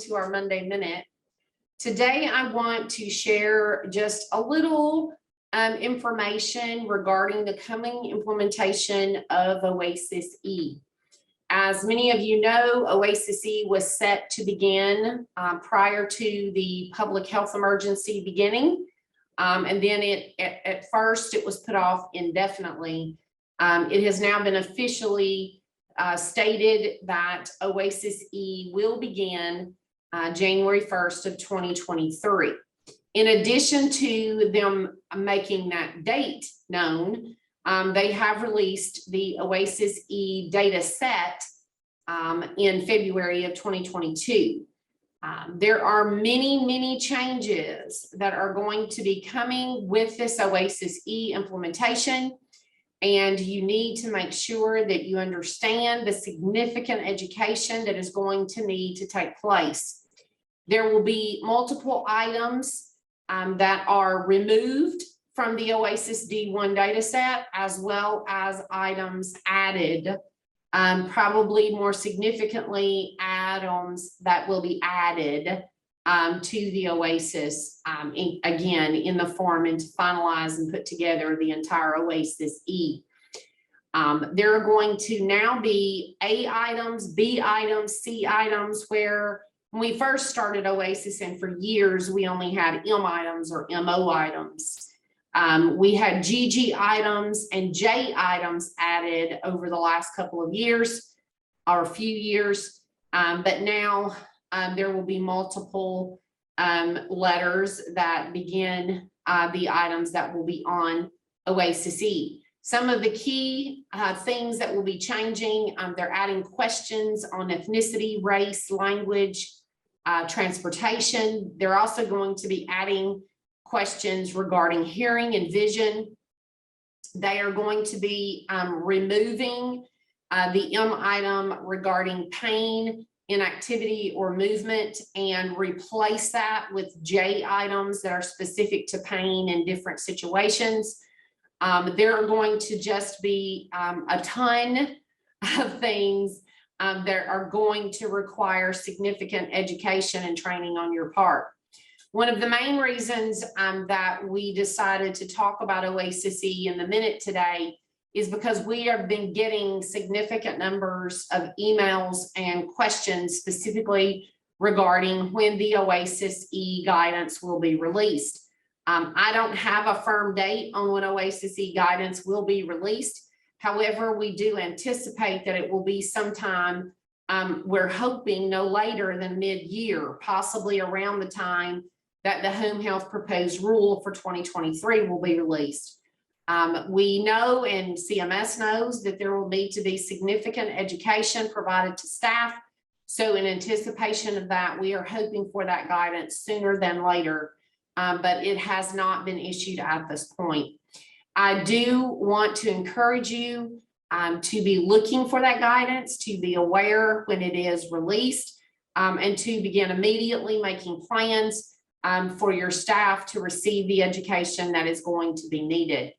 to our Monday Minute. Today, I want to share just a little information regarding the coming implementation of OASIS-E. As many of you know, OASIS-E was set to begin prior to the public health emergency beginning. And then at first it was put off indefinitely. It has now been officially stated that OASIS-E will begin January 1st of 2023. In addition to them making that date known, they have released the OASIS-E data set in February of 2022. There are many changes that are going to be coming with this OASIS-E implementation, and you need to make sure that you understand the significant education that is going to need to take place. There will be multiple items that are removed from the OASIS D1 data set, as well as items added, probably more significantly add-ons that will be added to the OASIS, again, in the form and to finalize and put together the entire OASIS-E. There are going to now be A items, B items, C items, where when we first started OASIS, and for years, we only had M items or MO items. We had GG items and J items added over the last couple of years or a few years, but now there will be multiple letters that begin the items that will be on OASIS-E. Some of the key things that will be changing, they're adding questions on ethnicity, race, language, transportation. They're also going to be adding questions regarding hearing and vision. They are going to be removing the M item regarding pain, inactivity, or movement, and replace that with J items that are specific to pain in different situations. There are going to just be a ton of things that are going to require significant education and training on your part. One of the main reasons that we decided to talk about OASIS-E in the minute today is because we have been getting significant numbers of emails and questions specifically regarding when the OASIS-E guidance will be released. I don't have a firm date on when OASIS-E guidance will be released. However, we do anticipate that it will be sometime, we're hoping no later than mid-year, possibly around the time that the home health proposed rule for 2023 will be released. We know, and CMS knows, that there will need to be significant education provided to staff. So in anticipation of that, we are hoping for that guidance sooner than later, but it has not been issued at this point. I do want to encourage you to be looking for that guidance, to be aware when it is released, and to begin immediately making plans for your staff to receive the education that is going to be needed.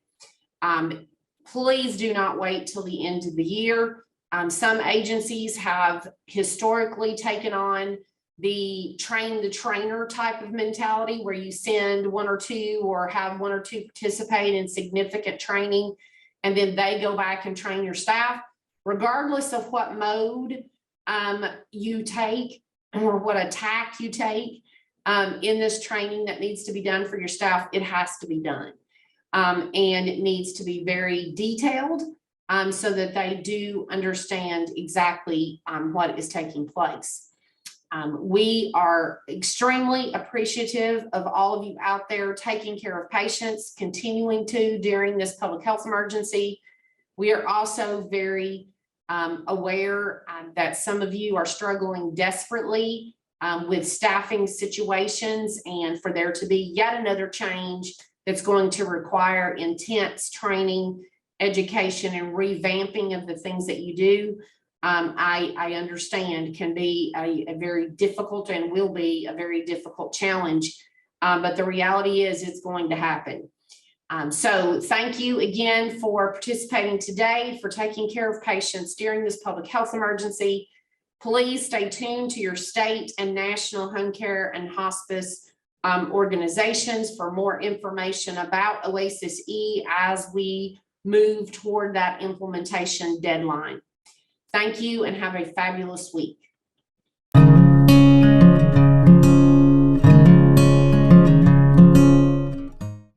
Please do not wait till the end of the year. Some agencies have historically taken on the train the trainer type of mentality, where you send one or two or have one or two participate in significant training, and then they go back and train your staff. Regardless of what mode you take or what attack you take in this training that needs to be done for your staff, it has to be done. And it needs to be very detailed so that they do understand exactly what is taking place. We are extremely appreciative of all of you out there taking care of patients, continuing to during this public health emergency. We are also very aware that some of you are struggling desperately with staffing situations, and for there to be yet another change that's going to require intense training, education, and revamping of the things that you do. I understand can be a very difficult and will be a very difficult challenge, but the reality is it's going to happen. So thank you again for participating today, for taking care of patients during this public health emergency. Please stay tuned to your state and national home care and hospice organizations for more information about OASIS-E as we move toward that implementation deadline. Thank you and have a fabulous week.